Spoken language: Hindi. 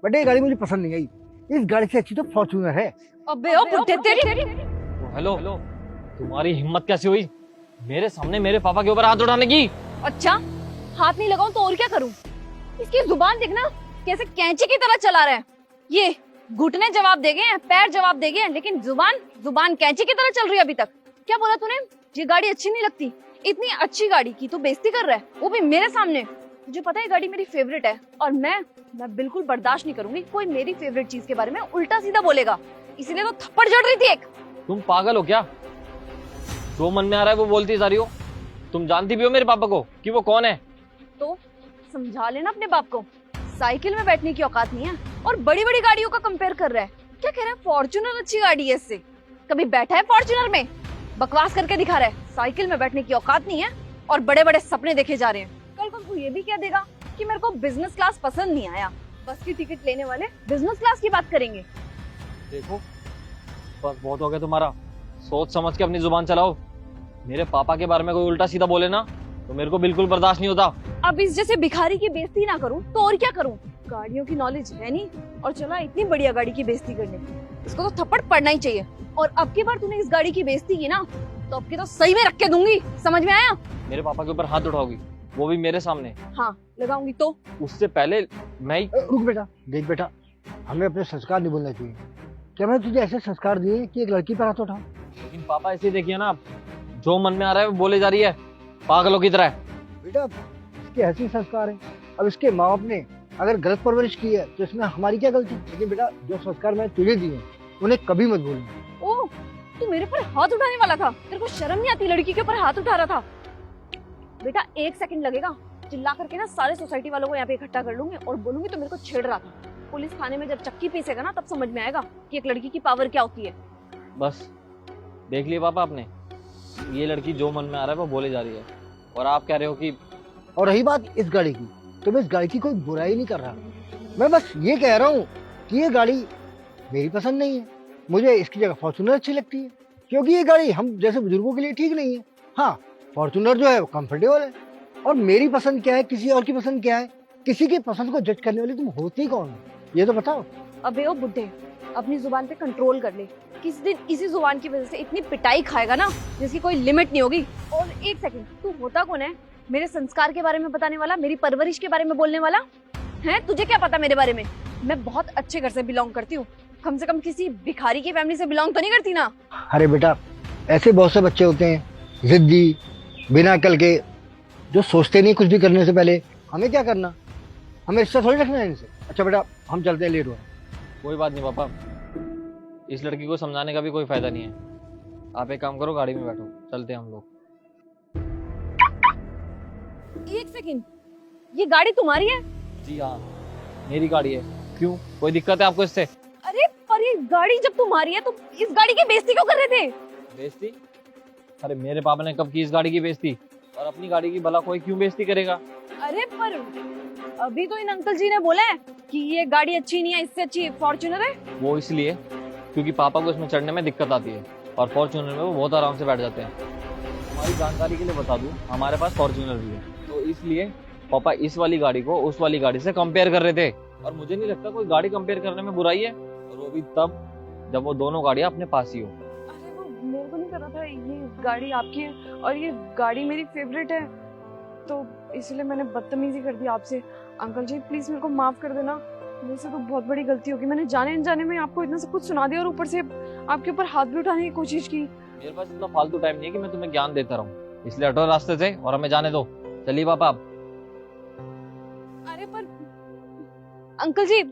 बट ये गाड़ी मुझे पसंद नहीं आई। इस गाड़ी से अच्छी तो फॉर्च्यूनर है। अबे ओ बुड्ढे तेरी। हेलो, तुम्हारी हिम्मत कैसे हुई मेरे सामने मेरे पापा के ऊपर हाथ उठाने की? अच्छा, हाथ नहीं लगाऊं तो और क्या करूं? इसकी जुबान देखना कैसे कैंची की तरह चला रहा है। ये घुटने जवाब दे गए हैं, पैर जवाब दे गए हैं, लेकिन जुबान कैंची की तरह चल रही है अभी तक। क्या बोला तूने? ये गाड़ी अच्छी नहीं लगती? इतनी अच्छी गाड़ी की तू बेइज्जती कर रहा है, वो भी मेरे सामने। मुझे पता है गाड़ी मेरी फेवरेट है और मैं बिल्कुल बर्दाश्त नहीं करूंगी कोई मेरी फेवरेट चीज के बारे में उल्टा सीधा बोलेगा। इसीलिए तो थप्पड़ जड़ रही थी एक। तुम पागल हो क्या? जो मन में आ रहा है वो बोलती जा रही हो। तुम जानती भी हो मेरे पापा को कि वो कौन है? तो समझा लेना अपने बाप को। साइकिल में बैठने की औकात नहीं है और बड़ी बड़ी गाड़ियों का कंपेयर कर रहा है। क्या कह रहा है? फॉर्च्यूनर अच्छी गाड़ी है, इससे कभी बैठा है फॉर्च्यूनर में? बकवास करके दिखा रहा है। साइकिल में बैठने की औकात नहीं है और बड़े बड़े सपने देखे जा रहे हैं। कल को तू ये भी कह देगा कि मेरे को बिजनेस क्लास पसंद नहीं आया। बस की टिकट लेने वाले बिजनेस क्लास की बात करेंगे। देखो, बस बहुत हो गया तुम्हारा। सोच समझ के अपनी जुबान चलाओ। मेरे पापा के बारे में कोई उल्टा सीधा बोले ना तो मेरे को बिल्कुल बर्दाश्त नहीं होता। अब इस जैसे भिखारी की बेइज्जती ना करूं तो और क्या करूं? गाड़ियों की नॉलेज है नहीं और चला इतनी बढ़िया गाड़ी की बेइज्जती करने। इसको तो थप्पड़ पड़ना ही चाहिए। और अब की बार तूने इस गाड़ी की बेइज्जती की ना तो अब की तो सही में रख के दूंगी। समझ में आया? मेरे पापा के ऊपर हाथ उठाओगी, वो भी मेरे सामने? हाँ लगाऊंगी तो। उससे पहले मैं रुक बेटा, देख बेटा, हमें अपने संस्कार नहीं भूलना चाहिए। क्या मैंने तुझे ऐसे संस्कार दिए कि एक लड़की पर हाथ उठाओ? लेकिन पापा ऐसे देखिए ना, जो मन में आ रहा है वो बोले जा रही है पागलों की तरह। बेटा, इसके ऐसे संस्कार है। अब इसके माँ बाप ने अगर गलत परवरिश की है तो इसमें हमारी क्या गलती? लेकिन बेटा, जो संस्कार मैंने तुझे दिए उन्हें कभी मत भूलना। ओह, तू मेरे पर हाथ उठाने वाला था? तेरे को शर्म नहीं आती? लड़की के ऊपर हाथ उठा रहा था। बेटा 1 सेकंड लगेगा, चिल्ला करके ना सारे सोसाइटी वालों को यहाँ पे इकट्ठा कर लूंगी और बोलूंगी तो मेरे को छेड़ रहा था। पुलिस थाने में जब चक्की पीसेगा ना तब समझ में आएगा कि एक लड़की की पावर क्या होती है। बस देख लिए पापा आपने, ये लड़की जो मन में आ रहा है वो बोले जा रही है और आप कह रहे हो कि। और रही बात इस गाड़ी की, तो मैं इस गाड़ी की कोई बुराई नहीं कर रहा। मैं बस ये कह रहा हूँ कि ये गाड़ी मेरी पसंद नहीं है। मुझे इसकी जगह फॉर्च्यूनर अच्छी लगती है, क्योंकि ये गाड़ी हम जैसे बुजुर्गों के लिए ठीक नहीं है। हाँ, फॉर्च्यूनर जो है वो कंफर्टेबल है। और मेरी पसंद क्या है, किसी और की पसंद क्या है, किसी की पसंद को जज करने वाली तुम होती कौन हो, ये तो बताओ। अबे ओ बुड्ढे, अपनी जुबान पे कंट्रोल कर ले। किसी दिन इसी जुबान की वजह से इतनी पिटाई खाएगा ना जिसकी कोई लिमिट नहीं होगी। और 1 सेकंड, तू होता कौन है? मेरे संस्कार के बारे में बताने वाला, मेरी परवरिश के बारे में बोलने वाला है? तुझे क्या पता मेरे बारे में? मैं बहुत अच्छे घर से बिलोंग करती हूँ, कम से कम किसी भिखारी की फैमिली से बिलोंग तो नहीं करती ना। अरे बेटा, ऐसे बहुत से बच्चे होते हैं जिद्दी, बिना अकल के, जो सोचते नहीं कुछ भी करने से पहले। हमें क्या करना? हमें रिश्ता थोड़ी रखना है इनसे। अच्छा बेटा, हम चलते हैं, लेट हो रहा है। कोई बात नहीं पापा, इस लड़की को समझाने का भी कोई फायदा नहीं है। आप एक काम करो, गाड़ी में बैठो, चलते हैं हम लोग। 1 सेकंड, ये गाड़ी तुम्हारी है? जी हाँ, मेरी गाड़ी है। क्यों, कोई दिक्कत है आपको इससे? अरे पर ये गाड़ी जब तुम्हारी है तो इस गाड़ी की बेइज्जती क्यों कर रहे थे? बेइज्जती? अरे मेरे पापा ने कब की इस गाड़ी की बेइज्जती? और अपनी गाड़ी की भला कोई क्यों बेइज्जती करेगा? अरे पर अभी तो इन अंकल जी ने बोला है कि ये गाड़ी अच्छी नहीं है, इससे अच्छी फॉर्च्यूनर है। वो इसलिए क्योंकि पापा को इसमें चढ़ने में दिक्कत आती है और फॉर्च्यूनर में वो बहुत आराम से बैठ जाते हैं। हमारी जानकारी के लिए बता दूं, हमारे पास फॉर्च्यूनर भी है, तो इसलिए पापा इस वाली गाड़ी को उस वाली गाड़ी से कंपेयर कर रहे थे। और मुझे नहीं लगता कोई गाड़ी कंपेयर करने में बुराई है, और वो भी तब जब वो दोनों गाड़ियां अपने पास ही हो। अरे वो मेरे को नहीं पता था ये गाड़ी आपकी है और ये गाड़ी मेरी फेवरेट है, तो इसलिए मैंने बदतमीजी कर दी आपसे। अंकल जी प्लीज मेरे को माफ कर देना, मेरे से तो बहुत बड़ी गलती होगी। मैंने जाने अनजाने में आपको इतना सब कुछ सुना दिया और ऊपर से आपके ऊपर हाथ भी उठाने की कोशिश की। मेरे पास इतना फालतू टाइम नहीं है कि मैं तुम्हें ज्ञान देता रहूं, इसलिए हटो रास्ते से और हमें जाने दो। चलिए पापा आप। अरे पर अंकल जी